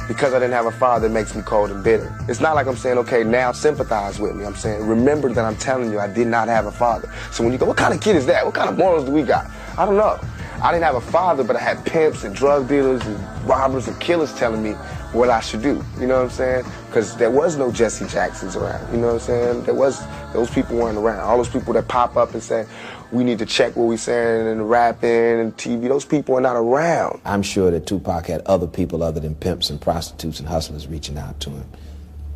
because I didn't have a father, it makes me cold and bitter. It's not like I'm saying, okay, now sympathize with me. I'm saying, remember that I'm telling you I did not have a father. So when you go, what kind of kid is that? What kind of morals do we got? I don't know. I didn't have a father, but I had pimps and drug dealers and robbers and killers telling me what I should do. You know what I'm saying? Because there was no Jesse Jacksons around. You know what I'm saying? Those people weren't around. All those people that pop up and say, we need to check what we're saying and rapping and TV, those people are not around. I'm sure that Tupac had other people other than pimps and prostitutes and hustlers reaching out to him.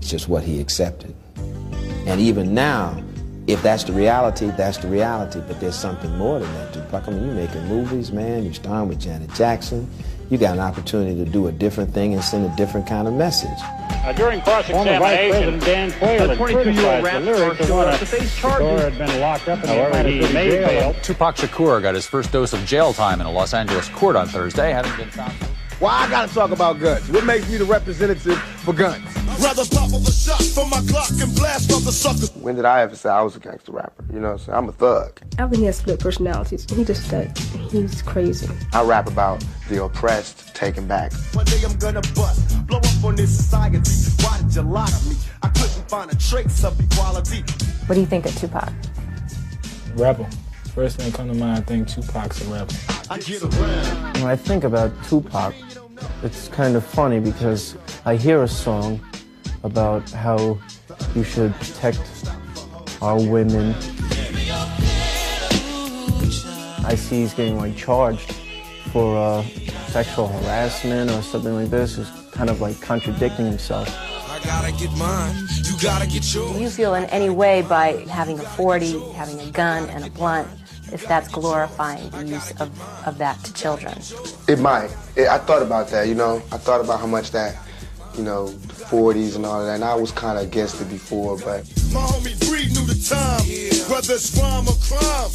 It's just what he accepted. And even now, if that's the reality, that's the reality. But there's something more than that, Tupac. I mean, you're making movies, man. You're starring with Janet Jackson. You got an opportunity to do a different thing and send a different kind of message. During cross-examination, Dan Quayle had criticized the lyrics of one of Shakur had been locked up in the made bail. Tupac Shakur got his first dose of jail time in a Los Angeles court on Thursday, having been found. Why I gotta talk about guns? What makes me the representative for guns? Rather pop of a shot from my Glock and blast from the suckers. When did I ever say I was a gangster rapper? You know what I'm saying? I'm a thug. I think he has split personalities. He's crazy. I rap about the oppressed taken back. One day I'm gonna bust, blow up on this society. Why did you lie to me? I couldn't find a trace of equality. What do you think of Tupac? Rebel. First thing that comes to mind, I think Tupac's a rebel. I get around. When I think about Tupac, it's kind of funny because I hear a song about how you should protect our women. I see he's getting like charged for sexual harassment or something like this. He's kind of like contradicting himself. I gotta get mine, you gotta get yours. Do you feel in any way by having a 40, having a gun and a blunt, if that's glorifying the use of that to children? It might. I thought about that, you know. I thought about how much that, you know, the 40s and all of that, and I was kind of against it before, but... My homie Breed knew the time, whether it's rhyme or crime,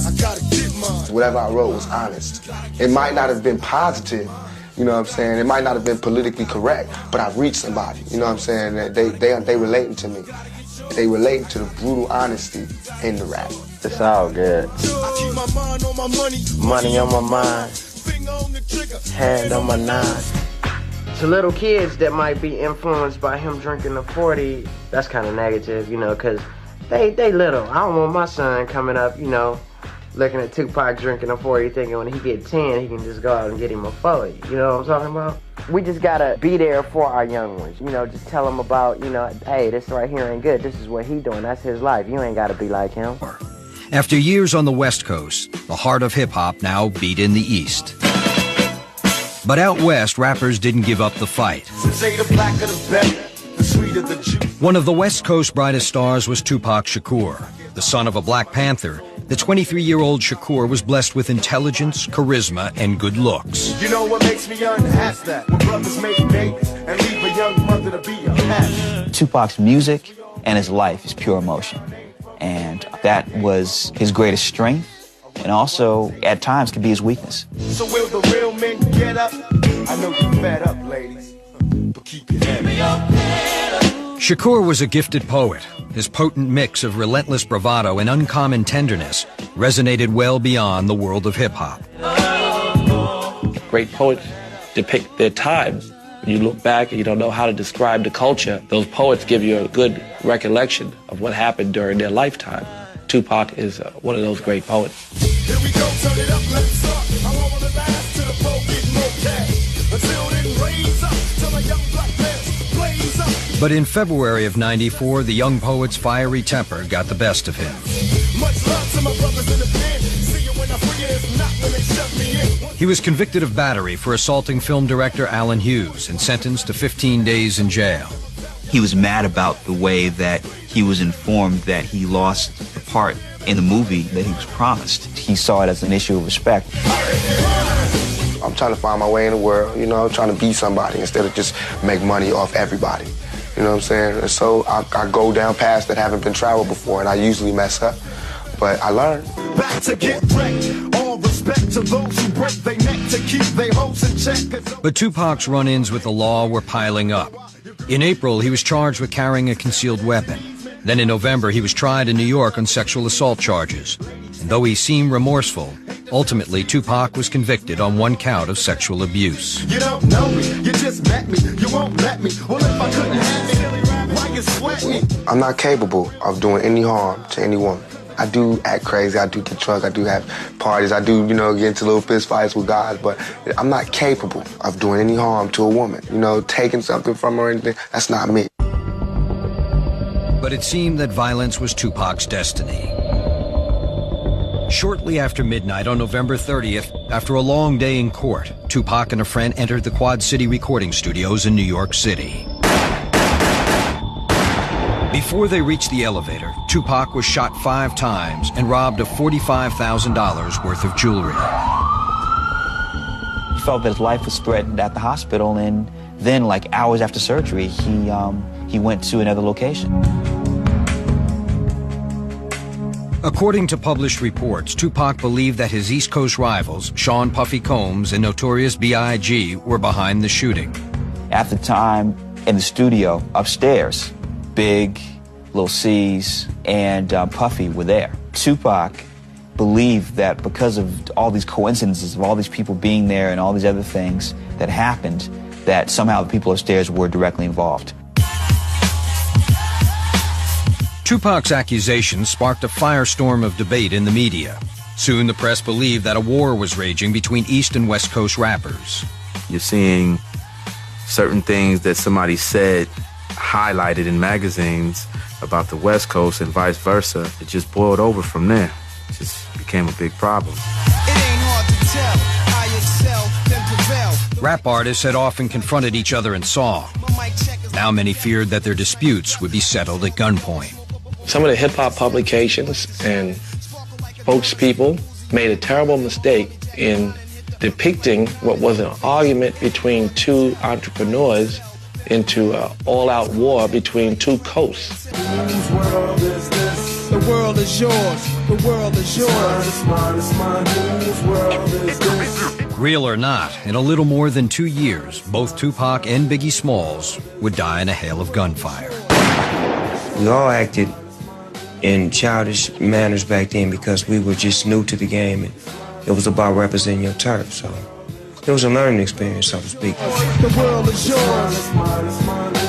I gotta get mine. Whatever I wrote was honest. It might not have been positive, you know what I'm saying? It might not have been politically correct, but I reached somebody, you know what I'm saying? They relating to me. They relate to the brutal honesty in the rap. It's all good. I keep my mind on my Money on my mind. finger on the trigger. Hand on my nine. To little kids that might be influenced by him drinking the 40, that's kind of negative, you know, because they little. I don't want my son coming up, you know, looking at Tupac drinking a 40, thinking when he get 10, he can just go out and get him a 40. You know what I'm talking about? We just gotta be there for our young ones, you know, just tell them about, you know, hey, this right here ain't good. This is what he doing. That's his life. You ain't gotta be like him. After years on the West Coast, the heart of hip-hop now beat in the East. But out West, rappers didn't give up the fight. One of the West Coast brightest stars was Tupac Shakur. The son of a Black Panther, the 23-year-old Shakur was blessed with intelligence, charisma, and good looks. You know what makes me unasked that? When brothers make babies and leave a young mother to be a cat. Tupac's music and his life is pure emotion. And that was his greatest strength, and also, at times, could be his weakness. So will the real men get up? I know you're fed up, ladies, but keep your head up. Shakur was a gifted poet. His potent mix of relentless bravado and uncommon tenderness resonated well beyond the world of hip-hop. Great poets depict their times. When you look back and you don't know how to describe the culture, those poets give you a good recollection of what happened during their lifetime. Tupac is one of those great poets. Here we go, turn it up, let's talk. I want to last to the pro getting more cash. Until then, raise up, till a young black man blaze up. But in February of '94, the young poet's fiery temper got the best of him. Much love to my brothers in the pen. See you when I free it, if not when they shut me in. He was convicted of battery for assaulting film director Alan Hughes and sentenced to 15 days in jail. He was mad about the way that he was informed that he lost the part in the movie that he was promised. He saw it as an issue of respect. I'm trying to find my way in the world, you know, trying to be somebody instead of just make money off everybody. You know what I'm saying? And so I go down paths that haven't been traveled before, and I usually mess up, but I learn. Back to get wrecked. All respect to those who break their neck to keep their hopes in check. But Tupac's run-ins with the law were piling up. In April, he was charged with carrying a concealed weapon. Then in November, he was tried in New York on sexual assault charges. And though he seemed remorseful, ultimately Tupac was convicted on one count of sexual abuse. You don't know me, you just met me. You won't at me. Well, if I couldn't have me, why you sweat me? I'm not capable of doing any harm to any woman. I do act crazy, I do get drunk, I do have parties, I do, get into little fist fights with guys, but I'm not capable of doing any harm to a woman. Taking something from her or anything, that's not me. But it seemed that violence was Tupac's destiny. Shortly after midnight on November 30th, after a long day in court, Tupac and a friend entered the Quad City recording studios in New York City. Before they reached the elevator, Tupac was shot 5 times and robbed of $45,000 worth of jewelry. He felt that his life was threatened at the hospital, and then, like hours after surgery, he went to another location. According to published reports, Tupac believed that his East Coast rivals, Sean Puffy Combs and Notorious B.I.G., were behind the shooting. At the time, in the studio upstairs, Big, Lil C's, and Puffy were there. Tupac believed that because of all these coincidences of all these people being there and all these other things that happened, that somehow the people upstairs were directly involved. Tupac's accusations sparked a firestorm of debate in the media. Soon the press believed that a war was raging between East and West Coast rappers. You're seeing certain things that somebody said highlighted in magazines about the West Coast and vice versa. It just boiled over from there. It just became a big problem. Rap artists had often confronted each other in song. Now many feared that their disputes would be settled at gunpoint. Some of the hip-hop publications and spokespeople made a terrible mistake in depicting what was an argument between two entrepreneurs into an all-out war between two coasts. Whose world is this? The world is yours. The world is yours. It's mine, it's mine, it's mine. Whose world is this? Real or not, in a little more than 2 years, both Tupac and Biggie Smalls would die in a hail of gunfire. We all acted in childish manners back then because we were just new to the game, and it was about representing your turf, so it was a learning experience, so to speak. The world is yours.